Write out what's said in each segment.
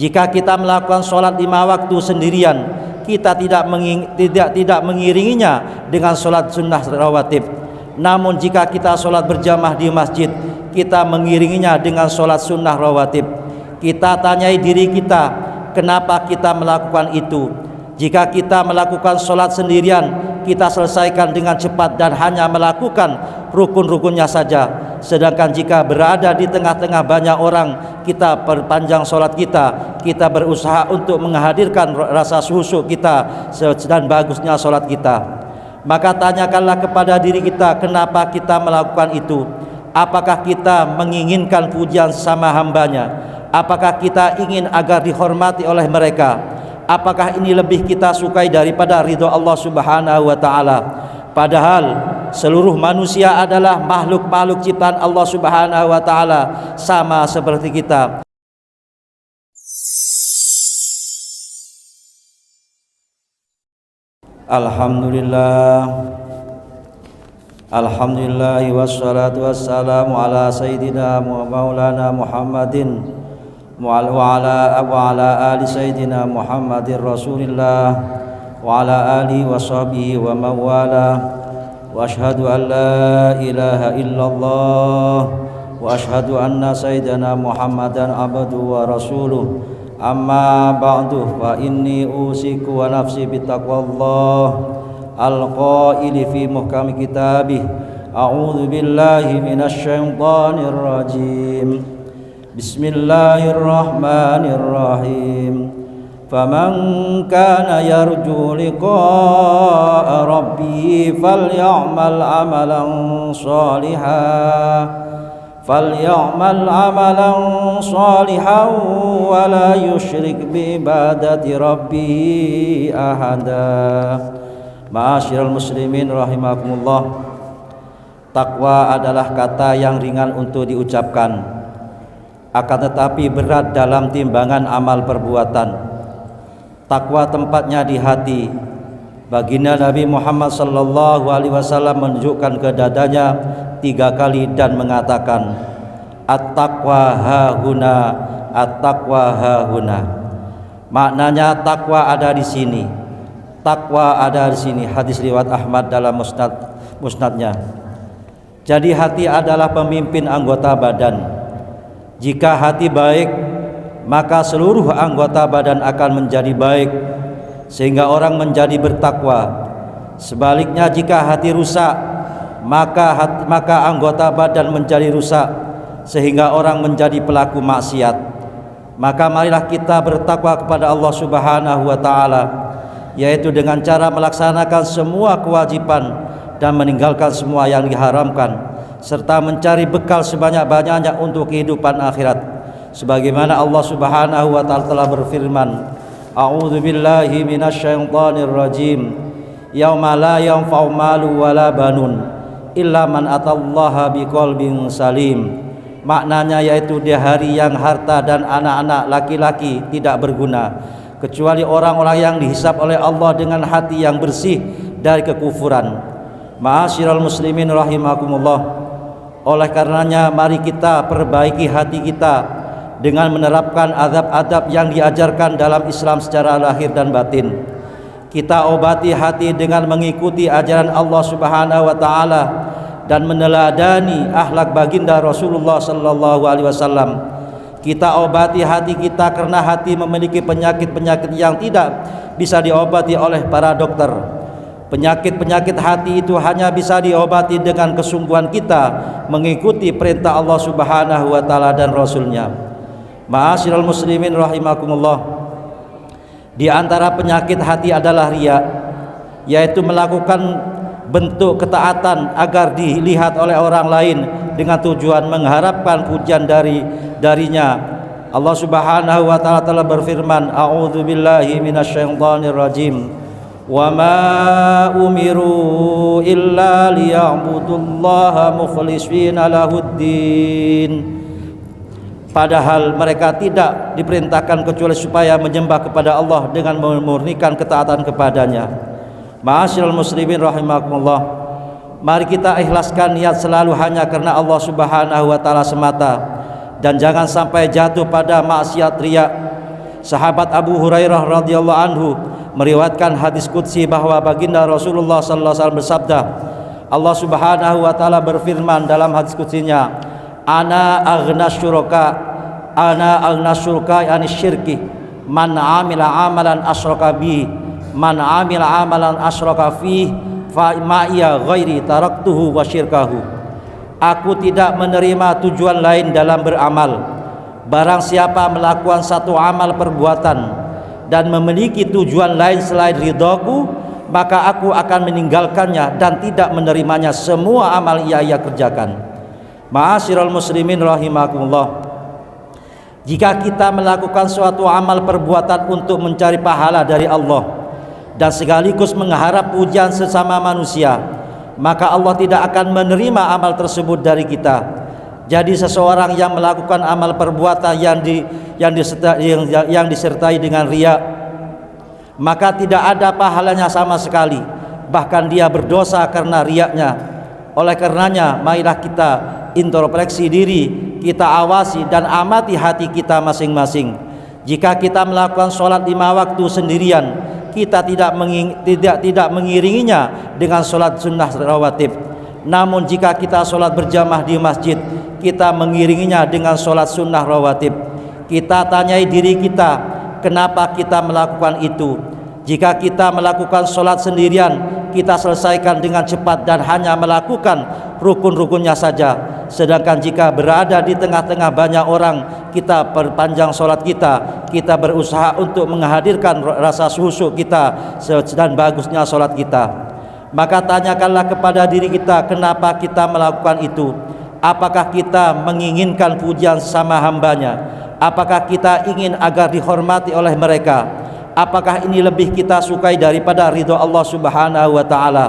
Jika kita melakukan sholat 5 waktu sendirian, kita tidak mengiringinya dengan sholat sunnah rawatib. Namun jika kita sholat berjamaah di masjid, kita mengiringinya dengan sholat sunnah rawatib. Kita tanyai diri kita, kenapa kita melakukan itu? Jika kita melakukan sholat sendirian, kita selesaikan dengan cepat dan hanya melakukan rukun-rukunnya saja. Sedangkan jika berada di tengah-tengah banyak orang, kita perpanjang sholat kita berusaha untuk menghadirkan rasa khusyuk kita dan bagusnya sholat kita. Maka tanyakanlah kepada diri kita, kenapa kita melakukan itu? Apakah kita menginginkan pujian sesama hambanya? Apakah kita ingin agar dihormati oleh mereka? Apakah ini lebih kita sukai daripada ridho Allah Subhanahu wa ta'ala? Padahal seluruh manusia adalah makhluk-makhluk ciptaan Allah Subhanahu wa ta'ala, sama seperti kita. Alhamdulillah wassalatu wassalamu ala sayyidina maulana Muhammadin wa ala ali sayyidina Muhammadir Rasulillah wa ala alihi wa sahbihi wa mawala. Wa ashhadu an la ilaha illallah wa ashhadu anna sayyidina Muhammadan abduhu wa rasuluh. Amma ba'du, fa inni usiku wa nafsi bittaqwallah al-qaili fi muhkami kitabih. A'udzu billahi minasy syaithanir rajim. Bismillahirrahmanirrahim. Faman kana yarju liqa'a rabbih falyamal amalan salihan wa la yusyrik bi ibadati rabbih ahada. Ma'asyiral muslimin rahimakumullah. Takwa adalah kata yang ringan untuk diucapkan, akan tetapi berat dalam timbangan amal perbuatan. Takwa tempatnya di hati. Baginda Nabi Muhammad sallallahu alaihi wasallam menunjukkan ke dadanya 3 kali dan mengatakan, at-taqwa hahuna, at-taqwa hahuna. Maknanya takwa ada di sini. Takwa ada di sini. Hadis riwayat Ahmad dalam musnadnya. Jadi hati adalah pemimpin anggota badan. Jika hati baik, maka seluruh anggota badan akan menjadi baik, sehingga orang menjadi bertakwa. Sebaliknya jika hati rusak, maka anggota badan menjadi rusak, sehingga orang menjadi pelaku maksiat. Maka marilah kita bertakwa kepada Allah Subhanahu wa ta'ala, yaitu dengan cara melaksanakan semua kewajiban dan meninggalkan semua yang diharamkan, serta mencari bekal sebanyak-banyaknya untuk kehidupan akhirat. Sebagaimana Allah Subhanahu wa ta'ala telah berfirman, A'udzu billahi minasyaitonir rajim. Yauma la yanfa'u malu wala banun illa man atallaha biqalbin salim. Maknanya yaitu di hari yang harta dan anak-anak laki-laki tidak berguna, kecuali orang-orang yang dihisab oleh Allah dengan hati yang bersih dari kekufuran. Ma'asyiral muslimin rahimakumullah. Oleh karenanya mari kita perbaiki hati kita dengan menerapkan adab-adab yang diajarkan dalam Islam secara lahir dan batin. Kita obati hati dengan mengikuti ajaran Allah Subhanahu wa ta'ala dan meneladani akhlak baginda Rasulullah sallallahu alaihi wasallam. Kita obati hati kita karena hati memiliki penyakit-penyakit yang tidak bisa diobati oleh para dokter. Penyakit-penyakit hati itu hanya bisa diobati dengan kesungguhan kita mengikuti perintah Allah Subhanahu wa ta'ala dan Rasulnya. Ma'asyiral muslimin rahimakumullah. Di antara penyakit hati adalah riya, yaitu melakukan bentuk ketaatan agar dilihat oleh orang lain dengan tujuan mengharapkan pujian darinya. Allah Subhanahu wa ta'ala telah berfirman, A'udzu billahi minasyaitonir rajim. Wa ma umiru illa liya'budullaha mukhlishina lahuddin. Padahal mereka tidak diperintahkan kecuali supaya menyembah kepada Allah dengan memurnikan ketaatan kepadanya. Ma'asyiral muslimin rahimakumullah. Mari kita ikhlaskan niat selalu hanya karena Allah Subhanahu wa ta'ala semata, dan jangan sampai jatuh pada maksiat riya. Sahabat Abu Hurairah radhiyallahu anhu meriwayatkan hadis qudsi bahwa baginda Rasulullah sallallahu alaihi wasallam bersabda, Allah Subhanahu wa taala berfirman dalam hadis qutsinya, ana aghnas syuraka anis syirki man amila amalan asyraka bi man amila amalan asyraka fi fa ma'iya ghairi taraktuhu wa syirkahu. Aku tidak menerima tujuan lain dalam beramal. Barang siapa melakukan satu amal perbuatan dan memiliki tujuan lain selain ridhaku, maka aku akan meninggalkannya dan tidak menerimanya. Semua amal ia kerjakan. Ma'asyiral muslimin rahimakumullah, jika kita melakukan suatu amal perbuatan untuk mencari pahala dari Allah dan sekaligus mengharap pujian sesama manusia, maka Allah tidak akan menerima amal tersebut dari kita. Jadi seseorang yang melakukan amal perbuatan yang disertai dengan riya, maka tidak ada pahalanya sama sekali, bahkan dia berdosa karena riyanya. Oleh karenanya, marilah kita introspeksi diri, kita awasi dan amati hati kita masing-masing. Jika kita melakukan sholat 5 waktu sendirian, kita tidak mengiringinya dengan sholat sunnah rawatib. Namun jika kita sholat berjamaah di masjid, kita mengiringinya dengan sholat sunnah rawatib. Kita tanyai diri kita, kenapa kita melakukan itu? Jika kita melakukan sholat sendirian, kita selesaikan dengan cepat dan hanya melakukan rukun-rukunnya saja. Sedangkan jika berada di tengah-tengah banyak orang, kita perpanjang sholat kita. Kita berusaha untuk menghadirkan rasa khusyuk kita dan bagusnya sholat kita. Maka tanyakanlah kepada diri kita, kenapa kita melakukan itu? Apakah kita menginginkan pujian sama hambanya? Apakah kita ingin agar dihormati oleh mereka? Apakah ini lebih kita sukai daripada ridho Allah Subhanahu wa ta'ala?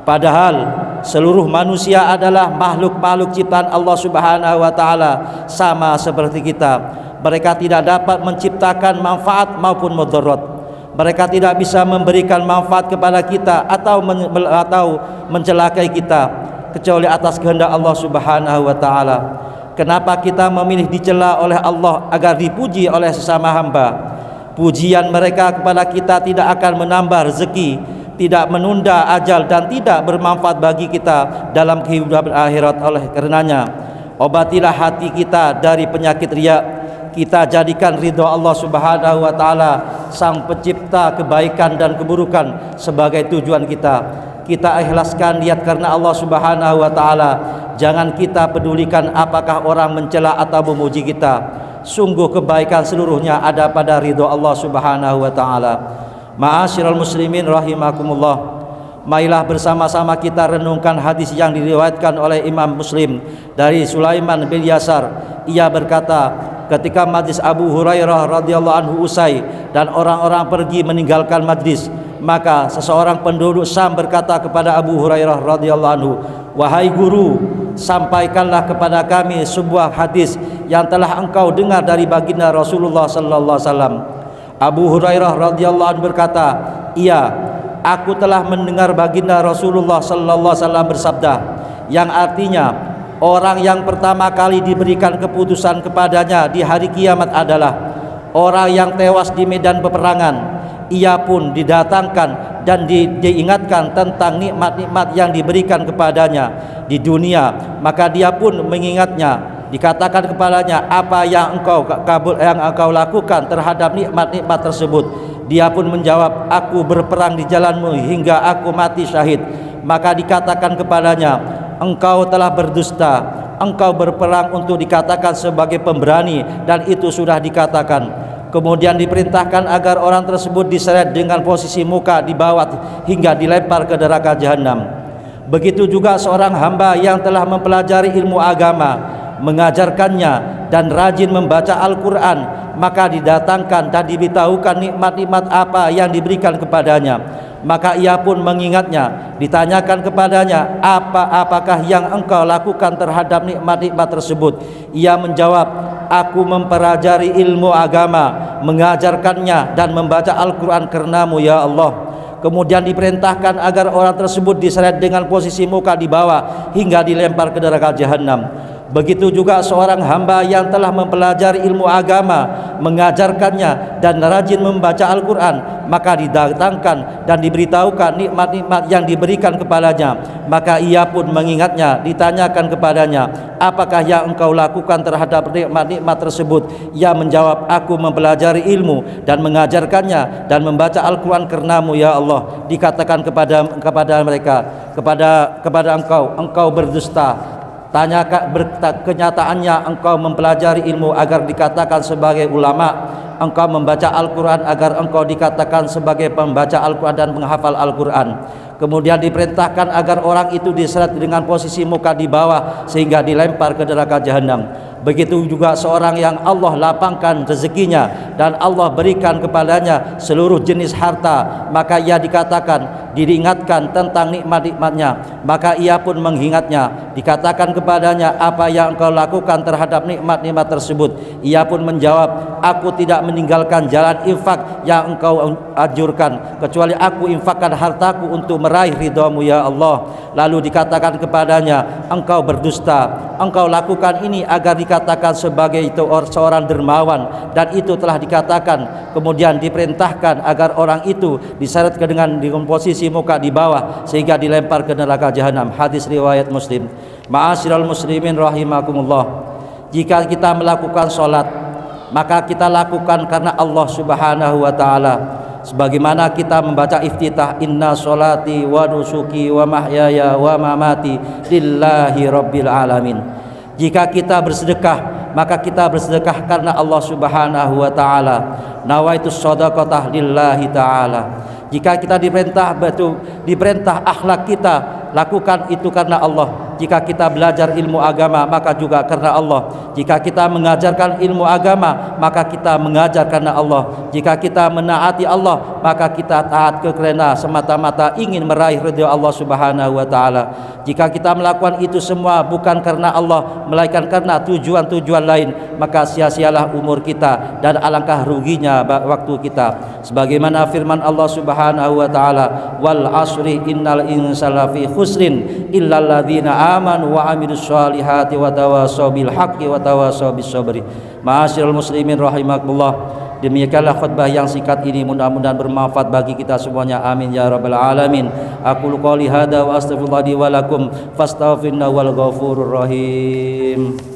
Padahal seluruh manusia adalah makhluk-makhluk ciptaan Allah Subhanahu wa ta'ala, sama seperti kita. Mereka tidak dapat menciptakan manfaat maupun mudarat. Mereka tidak bisa memberikan manfaat kepada kita atau mencelakai kita kecuali atas kehendak Allah Subhanahu wa ta'ala. Kenapa kita memilih dicela oleh Allah agar dipuji oleh sesama hamba? Pujian mereka kepada kita tidak akan menambah rezeki, tidak menunda ajal, dan tidak bermanfaat bagi kita dalam kehidupan akhirat. Oleh karenanya, obatilah hati kita dari penyakit riya. Kita jadikan ridho Allah Subhanahu wa ta'ala, sang pencipta kebaikan dan keburukan, sebagai tujuan kita. Kita ikhlaskan niat karena Allah Subhanahu wa ta'ala. Jangan kita pedulikan apakah orang mencela atau memuji kita. Sungguh kebaikan seluruhnya ada pada ridho Allah Subhanahu wa ta'ala. Ma'asyiral muslimin rahimakumullah, marilah bersama-sama kita renungkan hadis yang diriwayatkan oleh Imam Muslim dari Sulaiman bin Yasar. Ia berkata, ketika majlis Abu Hurairah radhiyallahu anhu usai dan orang-orang pergi meninggalkan majlis, maka seseorang penduduk Syam berkata kepada Abu Hurairah radhiyallahu anhu, wahai guru, sampaikanlah kepada kami sebuah hadis yang telah engkau dengar dari baginda Rasulullah sallallahu alaihi wasallam. Abu Hurairah radhiyallahu anhu berkata, iya, aku telah mendengar baginda Rasulullah sallallahu alaihi wasallam bersabda, yang artinya orang yang pertama kali diberikan keputusan kepadanya di hari kiamat adalah orang yang tewas di medan peperangan. Ia pun didatangkan dan diingatkan tentang nikmat-nikmat yang diberikan kepadanya di dunia, maka dia pun mengingatnya. Dikatakan kepadanya, apa yang engkau lakukan terhadap nikmat-nikmat tersebut? Dia pun menjawab, aku berperang di jalanmu hingga aku mati syahid. Maka dikatakan kepadanya, engkau telah berdusta, engkau berperang untuk dikatakan sebagai pemberani, dan itu sudah dikatakan. Kemudian diperintahkan agar orang tersebut diseret dengan posisi muka di bawah hingga dilempar ke neraka jahanam. Begitu juga seorang hamba yang telah mempelajari ilmu agama, mengajarkannya dan rajin membaca Al-Quran, maka didatangkan dan diberitahukan nikmat-nikmat apa yang diberikan kepadanya. Maka ia pun mengingatnya. Ditanyakan kepadanya, apakah yang engkau lakukan terhadap nikmat-nikmat tersebut? Ia menjawab, aku mempelajari ilmu agama, mengajarkannya dan membaca Al-Quran karenamu ya Allah. Kemudian diperintahkan agar orang tersebut diseret dengan posisi muka di bawah hingga dilempar ke neraka jahanam. Begitu juga seorang hamba yang telah mempelajari ilmu agama, mengajarkannya dan rajin membaca Al-Quran, maka didatangkan dan diberitahukan nikmat-nikmat yang diberikan kepadanya, maka ia pun mengingatnya. Ditanyakan kepadanya, apakah yang engkau lakukan terhadap nikmat-nikmat tersebut? Ia menjawab, aku mempelajari ilmu dan mengajarkannya dan membaca Al-Quran karenamu ya Allah. Dikatakan kepada mereka, kepada engkau berdusta. Kenyataannya engkau mempelajari ilmu agar dikatakan sebagai ulama, engkau membaca Al-Quran agar engkau dikatakan sebagai pembaca Al-Quran dan penghafal Al-Quran. Kemudian diperintahkan agar orang itu diseret dengan posisi muka di bawah sehingga dilempar ke neraka jahanam. Begitu juga seorang yang Allah lapangkan rezekinya dan Allah berikan kepadanya seluruh jenis harta, maka ia diingatkan tentang nikmat-nikmatnya, maka ia pun mengingatnya. Dikatakan kepadanya, apa yang engkau lakukan terhadap nikmat-nikmat tersebut? Ia pun menjawab, aku tidak meninggalkan jalan infak yang engkau anjurkan, kecuali aku infakkan hartaku untuk meraih ridhamu ya Allah. Lalu dikatakan kepadanya, engkau berdusta, engkau lakukan ini agar dikatakan sebagai itu seorang dermawan, dan itu telah dikatakan. Kemudian diperintahkan agar orang itu diseret dengan posisi muka di bawah sehingga dilempar ke neraka jahanam. Hadis riwayat Muslim. Ma'asyiral muslimin rahimakumullah, jika kita melakukan sholat, maka kita lakukan karena Allah Subhanahu wa ta'ala, sebagaimana kita membaca iftitah, inna sholati wa nusuki wa mahyaya wa mamati lillahi rabbil alamin. Jika kita bersedekah, maka kita bersedekah karena Allah Subhanahu wa ta'ala. Nawaitus shadaqatah lillahi ta'ala. Jika kita diperintah akhlak kita, lakukan itu karena Allah. Jika kita belajar ilmu agama, maka juga karena Allah. Jika kita mengajarkan ilmu agama, maka kita mengajar karena Allah. Jika kita menaati Allah, maka kita taat karena semata-mata ingin meraih ridha Allah Subhanahu wa ta'ala. Jika kita melakukan itu semua bukan karena Allah, melainkan karena tujuan-tujuan lain, maka sia-sialah umur kita dan alangkah ruginya waktu kita. Sebagaimana firman Allah Subhanahu wa ta'ala, wal asri innal insana fi khusrin illal ladzina amanu wa amilus solihati wa tawasaw bil haqqi wa tawasaw bis sabri. Ma'asyiral muslimin rahimakumullah, demikianlah khutbah yang singkat ini, mudah-mudahan bermanfaat bagi kita semuanya, amin ya rabbal alamin. Aqulu qouli hadza wa astaghfirullahi wa lakum fastaghfiruhu wal ghafurur rahim.